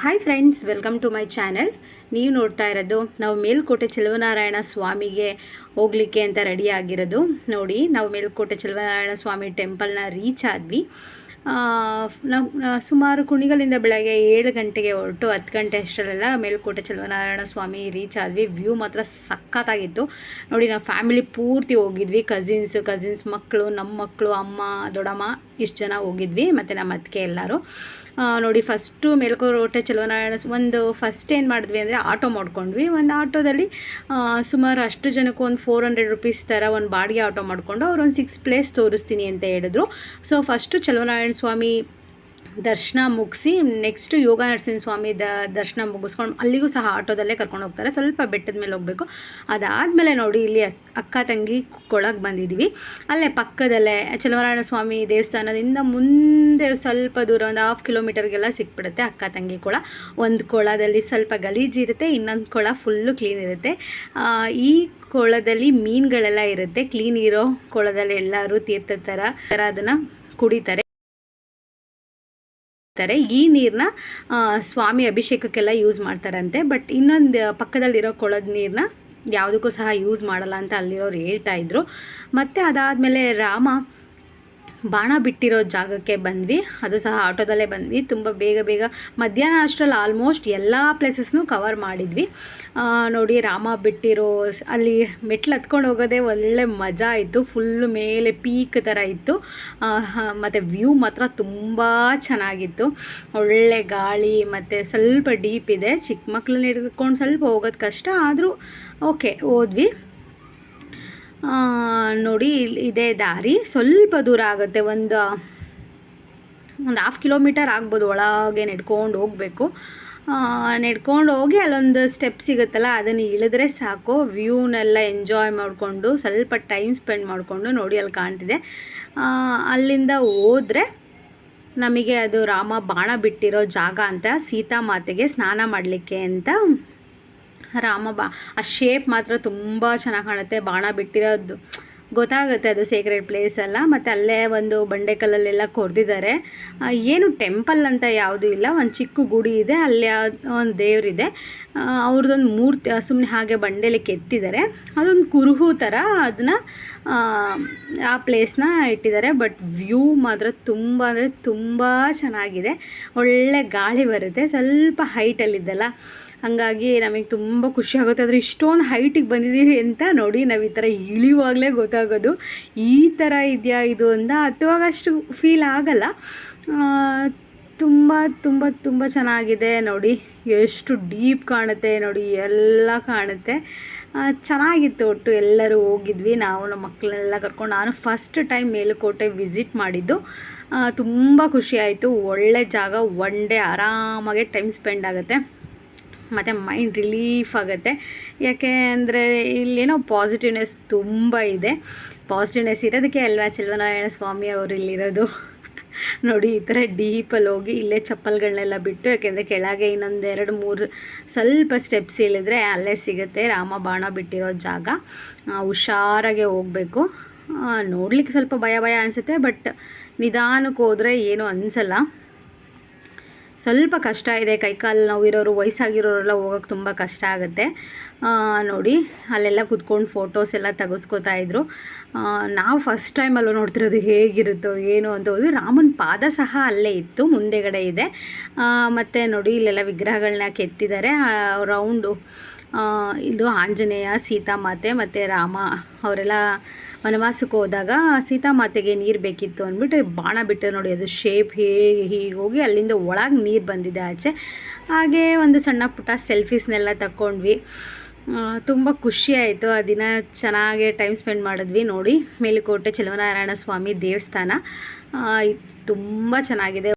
Hi friends, welcome to my channel. ನೀವು ನೋಡ್ತಾ ಇರೋದು ನಾವು ಮೇಲುಕೋಟೆ ಚೆಲುವನಾರಾಯಣ ಸ್ವಾಮಿಗೆ ಹೋಗಲಿಕ್ಕೆ ಅಂತ ರೆಡಿ ಆಗಿರೋದು. ನೋಡಿ, ನಾವು ಮೇಲುಕೋಟೆ ಚೆಲುವನಾರಾಯಣ ಸ್ವಾಮಿ ಟೆಂಪಲ್ನ ರೀಚ್ ಆದ್ವಿ. ನಾವು ಸುಮಾರು ಕುಣಿಗಲಿಂದ ಬೆಳಗ್ಗೆ 7 ಗಂಟೆಗೆ ಹೊರಟು 10 ಗಂಟೆ ಅಷ್ಟರಲ್ಲೆಲ್ಲ ಮೇಲುಕೋಟೆ ಚೆಲುವನಾರಾಯಣ ಸ್ವಾಮಿ ರೀಚ್ ಆದ್ವಿ. ವ್ಯೂ ಮಾತ್ರ ಸಖತ್ತಾಗಿತ್ತು. ನೋಡಿ, ನಾವು ಫ್ಯಾಮಿಲಿ ಪೂರ್ತಿ ಹೋಗಿದ್ವಿ. ಕಸಿನ್ಸ್ ಮಕ್ಕಳು, ನಮ್ಮ ಮಕ್ಕಳು, ಅಮ್ಮ, ದೊಡ್ಡಮ್ಮ, ಇಷ್ಟು ಜನ ಹೋಗಿದ್ವಿ. ಮತ್ತು ನಮ್ಮ ಅತ್ತಿಗೆ ಎಲ್ಲರೂ. ನೋಡಿ, ಫಸ್ಟು ಮೇಲುಕೋಟೆ ಚೆಲುವನಾರಾಯಣ ಫಸ್ಟ್ ಏನು ಮಾಡಿದ್ವಿ ಅಂದರೆ ಆಟೋ ಮಾಡ್ಕೊಂಡ್ವಿ. ಒಂದು ಆಟೋದಲ್ಲಿ ಸುಮಾರು ಅಷ್ಟು ಜನಕ್ಕೆ ಒಂದು 400 ರುಪೀಸ್ ಥರ ಒಂದು ಬಾಡಿಗೆ ಆಟೋ ಮಾಡಿಕೊಂಡು ಅವ್ರು ಒಂದು 6 ಪ್ಲೇಸ್ ತೋರಿಸ್ತೀನಿ ಅಂತ ಹೇಳಿದ್ರು. ಸೊ ಫಸ್ಟು ಚೆಲುವನಾರಾಯಣ ಸ್ವಾಮಿ ದರ್ಶನ ಮುಗಿಸಿ ನೆಕ್ಸ್ಟ್ ಯೋಗ ನರಸಿಂಹ ಸ್ವಾಮಿ ದರ್ಶನ ಮುಗಿಸ್ಕೊಂಡು ಅಲ್ಲಿಗೂ ಸಹ ಆಟೋದಲ್ಲೇ ಕರ್ಕೊಂಡು ಹೋಗ್ತಾರೆ. ಸ್ವಲ್ಪ ಬೆಟ್ಟದ ಮೇಲೆ ಹೋಗಬೇಕು. ಅದಾದಮೇಲೆ ನೋಡಿ, ಇಲ್ಲಿ ಅಕ್ಕ ತಂಗಿ ಕೊಳಗೆ ಬಂದಿದ್ದೀವಿ. ಅಲ್ಲೇ ಪಕ್ಕದಲ್ಲೇ ಚೆಲುವನಾರಾಯಣ ಸ್ವಾಮಿ ದೇವಸ್ಥಾನದಿಂದ ಮುಂದೆ ಸ್ವಲ್ಪ ದೂರ ಒಂದು 1/2 ಕಿಲೋಮೀಟರ್ಗೆಲ್ಲ ಸಿಕ್ಬಿಡುತ್ತೆ ಅಕ್ಕ ತಂಗಿ ಕೊಳ. ಒಂದು ಕೊಳದಲ್ಲಿ ಸ್ವಲ್ಪ ಗಲೀಜಿರುತ್ತೆ, ಇನ್ನೊಂದು ಕೊಳ ಫುಲ್ಲು ಕ್ಲೀನ್ ಇರುತ್ತೆ. ಈ ಕೊಳದಲ್ಲಿ ಮೀನುಗಳೆಲ್ಲ ಇರುತ್ತೆ. ಕ್ಲೀನ್ ಇರೋ ಕೊಳದಲ್ಲಿ ಎಲ್ಲರೂ ತೀರ್ಥದ ಥರ ಅದನ್ನು ಕುಡಿತಾರೆ. ಈ ನೀರನ್ನ ಸ್ವಾಮಿ ಅಭಿಷೇಕಕ್ಕೆಲ್ಲ ಯೂಸ್ ಮಾಡ್ತಾರಂತೆ. ಬಟ್ ಇನ್ನೊಂದು ಪಕ್ಕದಲ್ಲಿರೋ ಕೊಳದ ನೀರನ್ನ ಯಾವುದಕ್ಕೂ ಸಹ ಯೂಸ್ ಮಾಡಲ್ಲ ಅಂತ ಅಲ್ಲಿರೋರು ಹೇಳ್ತಾ ಇದ್ರು. ಮತ್ತು ಅದಾದಮೇಲೆ ರಾಮ ಬಾಣ ಬಿಟ್ಟಿರೋ ಜಾಗಕ್ಕೆ ಬಂದ್ವಿ. ಅದು ಸಹ ಆಟೋದಲ್ಲೇ ಬಂದ್ವಿ. ತುಂಬ ಬೇಗ ಮಧ್ಯಾಹ್ನ ಅಷ್ಟರಲ್ಲಿ ಆಲ್ಮೋಸ್ಟ್ ಎಲ್ಲ ಪ್ಲೇಸಸ್ನೂ ಕವರ್ ಮಾಡಿದ್ವಿ. ನೋಡಿ, ರಾಮ ಬಿಟ್ಟಿರೋ ಅಲ್ಲಿ ಮೆಟ್ಲು ಹತ್ಕೊಂಡು ಹೋಗೋದೇ ಒಳ್ಳೆ ಮಜಾ ಇತ್ತು. ಫುಲ್ಲು ಮೇಲೆ ಪೀಕ್ ಥರ ಇತ್ತು. ಮತ್ತು ವ್ಯೂ ಮಾತ್ರ ತುಂಬ ಚೆನ್ನಾಗಿತ್ತು. ಒಳ್ಳೆ ಗಾಳಿ ಮತ್ತು ಸ್ವಲ್ಪ ಡೀಪ್ ಇದೆ. ಚಿಕ್ಕ ಮಕ್ಕಳನ್ನ ಹಿಡ್ಕೊಂಡು ಸ್ವಲ್ಪ ಹೋಗೋದು ಕಷ್ಟ, ಆದರೂ ಓಕೆ ಹೋದ್ವಿ. ನೋಡಿ, ಇದೇ ದಾರಿ ಸ್ವಲ್ಪ ದೂರ ಆಗುತ್ತೆ. ಒಂದು 1/2 ಕಿಲೋಮೀಟರ್ ಆಗ್ಬೋದು. ಒಳಗೆ ನಡ್ಕೊಂಡು ಹೋಗಬೇಕು. ನಡ್ಕೊಂಡು ಹೋಗಿ ಅಲ್ಲೊಂದು ಸ್ಟೆಪ್ ಸಿಗುತ್ತಲ್ಲ, ಅದನ್ನು ಇಳಿದ್ರೆ ಸಾಕು. ವ್ಯೂನೆಲ್ಲ ಎಂಜಾಯ್ ಮಾಡಿಕೊಂಡು ಸ್ವಲ್ಪ ಟೈಮ್ ಸ್ಪೆಂಡ್ ಮಾಡಿಕೊಂಡು, ನೋಡಿ ಅಲ್ಲಿ ಕಾಣ್ತಿದೆ, ಅಲ್ಲಿಂದ ಹೋದರೆ ನಮಗೆ ಅದು ರಾಮ ಬಾಣ ಬಿಟ್ಟಿರೋ ಜಾಗ ಅಂತ. ಸೀತಾಮಾತೆಗೆ ಸ್ನಾನ ಮಾಡಲಿಕ್ಕೆ ಅಂತ ಆ ಶೇಪ್ ಮಾತ್ರ ತುಂಬ ಚೆನ್ನಾಗಿ ಕಾಣುತ್ತೆ. ಬಾಣ ಬಿಟ್ಟಿರೋದು ಗೊತ್ತಾಗುತ್ತೆ, ಅದು ಸೇಕ್ರೆಡ್ ಪ್ಲೇಸ್ ಅಲ್ಲ. ಮತ್ತು ಅಲ್ಲೇ ಒಂದು ಬಂಡೆಕಲ್ಲಲ್ಲೆಲ್ಲ ಕೊರೆದಿದ್ದಾರೆ. ಏನು ಟೆಂಪಲ್ ಅಂತ ಯಾವುದೂ ಇಲ್ಲ, ಒಂದು ಚಿಕ್ಕ ಗುಡಿ ಇದೆ. ಅಲ್ಲಿ ಒಂದು ದೇವರಿದೆ. ಅವ್ರದ್ದೊಂದು ಮೂರ್ತಿ ಸುಮ್ಮನೆ ಹಾಗೆ ಬಂಡೆಲಿ ಕೆತ್ತಿದ್ದಾರೆ. ಅದೊಂದು ಕುರುಹು ಥರ ಅದನ್ನು ಆ ಪ್ಲೇಸ್ನ ಇಟ್ಟಿದ್ದಾರೆ. ಬಟ್ ವ್ಯೂ ಮಾತ್ರ ತುಂಬ ಅಂದರೆ ತುಂಬ ಚೆನ್ನಾಗಿದೆ. ಒಳ್ಳೆ ಗಾಳಿ ಬರುತ್ತೆ. ಸ್ವಲ್ಪ ಹೈಟಲ್ಲಿದ್ದಲ್ಲ, ಹಾಗಾಗಿ ನಮಗೆ ತುಂಬ ಖುಷಿ ಆಗುತ್ತೆ. ಆದರೆ ಇಷ್ಟೊಂದು ಹೈಟಿಗೆ ಬಂದಿದ್ದೀವಿ ಅಂತ. ನೋಡಿ, ನಾವು ಈ ಥರ ಇಳಿಯುವಾಗಲೇ ಗೊತ್ತಾಗೋದು ಈ ಥರ ಇದೆಯಾ ಇದು ಅಂತ. ಹತ್ತುವಾಗ ಅಷ್ಟು ಫೀಲ್ ಆಗಲ್ಲ. ತುಂಬ ತುಂಬ ತುಂಬ ಚೆನ್ನಾಗಿದೆ. ನೋಡಿ ಎಷ್ಟು ಡೀಪ್ ಕಾಣುತ್ತೆ, ನೋಡಿ ಎಲ್ಲ ಕಾಣುತ್ತೆ. ಚೆನ್ನಾಗಿತ್ತು. ಒಟ್ಟು ಎಲ್ಲರೂ ಹೋಗಿದ್ವಿ. ನಾವು ನಮ್ಮ ಮಕ್ಕಳನ್ನೆಲ್ಲ ಕರ್ಕೊಂಡು. ನಾನು ಫಸ್ಟ್ ಟೈಮ್ ಮೇಲುಕೋಟೆ ವಿಸಿಟ್ ಮಾಡಿದ್ದು. ತುಂಬ ಖುಷಿ ಆಯಿತು. ಒಳ್ಳೆ ಜಾಗ. ಒನ್ ಡೇ ಆರಾಮಾಗೆ ಟೈಮ್ ಸ್ಪೆಂಡ್ ಆಗುತ್ತೆ ಮತ್ತು ಮೈಂಡ್ ರಿಲೀಫ್ ಆಗುತ್ತೆ. ಯಾಕೆ ಅಂದರೆ ಇಲ್ಲೇನೋ ಪಾಸಿಟಿವ್ನೆಸ್ ತುಂಬ ಇದೆ. ಪಾಸಿಟಿವ್ನೆಸ್ ಇರೋದಕ್ಕೆ ಅಲ್ವಾ ಚೆಲುವನಾರಾಯಣ ಸ್ವಾಮಿ ಅವರು ಇಲ್ಲಿರೋದು. ನೋಡಿ, ಈ ಥರ ಡೀಪಲ್ಲಿ ಹೋಗಿ ಇಲ್ಲೇ ಚಪ್ಪಲ್ಗಳನ್ನೆಲ್ಲ ಬಿಟ್ಟು, ಯಾಕೆಂದರೆ ಕೆಳಗೆ ಇನ್ನೊಂದು 2-3 ಸ್ವಲ್ಪ ಸ್ಟೆಪ್ಸ್ ಇಳಿದ್ರೆ ಅಲ್ಲೇ ಸಿಗುತ್ತೆ ರಾಮ ಬಾಣ ಬಿಟ್ಟಿರೋ ಜಾಗ. ಹುಷಾರಾಗೆ ಹೋಗಬೇಕು. ನೋಡಲಿಕ್ಕೆ ಸ್ವಲ್ಪ ಭಯ ಅನಿಸುತ್ತೆ, ಬಟ್ ನಿಧಾನಕ್ಕೆ ಹೋದರೆ ಏನೂ ಅನಿಸಲ್ಲ. ಸ್ವಲ್ಪ ಕಷ್ಟ ಇದೆ. ಕೈಕಾಲು ನೋವಿರೋರು, ವಯಸ್ಸಾಗಿರೋರೆಲ್ಲ ಹೋಗೋಕ್ಕೆ ತುಂಬ ಕಷ್ಟ ಆಗುತ್ತೆ. ನೋಡಿ, ಅಲ್ಲೆಲ್ಲ ಕೂತ್ಕೊಂಡು ಫೋಟೋಸ್ ಎಲ್ಲ ತೆಗೆಸ್ಕೋತಾ ಇದ್ರು. ನಾವು ಫಸ್ಟ್ ಟೈಮಲ್ಲೂ ನೋಡ್ತಿರೋದು ಹೇಗಿರುತ್ತೋ ಏನು ಅಂತ ಹೋದ್ವಿ. ರಾಮನ ಪಾದ ಸಹ ಅಲ್ಲೇ ಇತ್ತು, ಮುಂದೆಗಡೆ ಇದೆ. ಮತ್ತು ನೋಡಿ, ಇಲ್ಲೆಲ್ಲ ವಿಗ್ರಹಗಳನ್ನ ಕೆತ್ತಿದ್ದಾರೆ. ರೌಂಡು ಇದು ಆಂಜನೇಯ, ಸೀತಾಮಾತೆ ಮತ್ತು ರಾಮ ಅವರೆಲ್ಲ ವನವಾಸಕ್ಕೆ ಹೋದಾಗ ಸೀತಾಮಾತೆಗೆ ನೀರು ಬೇಕಿತ್ತು ಅಂದ್ಬಿಟ್ಟು ಬಾಣ ಬಿಟ್ಟು. ನೋಡಿ, ಅದು ಶೇಪ್ ಹೀಗೆ ಹೋಗಿ ಅಲ್ಲಿಂದ ಒಳಗೆ ನೀರು ಬಂದಿದೆ ಆಚೆ. ಹಾಗೆ ಒಂದು ಸಣ್ಣ ಪುಟ್ಟ ಸೆಲ್ಫೀಸ್ನೆಲ್ಲ ತಗೊಂಡ್ವಿ. ತುಂಬ ಖುಷಿ ಆಯಿತು. ಆ ದಿನ ಚೆನ್ನಾಗಿ ಟೈಮ್ ಸ್ಪೆಂಡ್ ಮಾಡಿದ್ವಿ. ನೋಡಿ, ಮೇಲುಕೋಟೆ ಚೆಲುವನಾರಾಯಣ ಸ್ವಾಮಿ ದೇವಸ್ಥಾನ ತುಂಬ ಚೆನ್ನಾಗಿದೆ.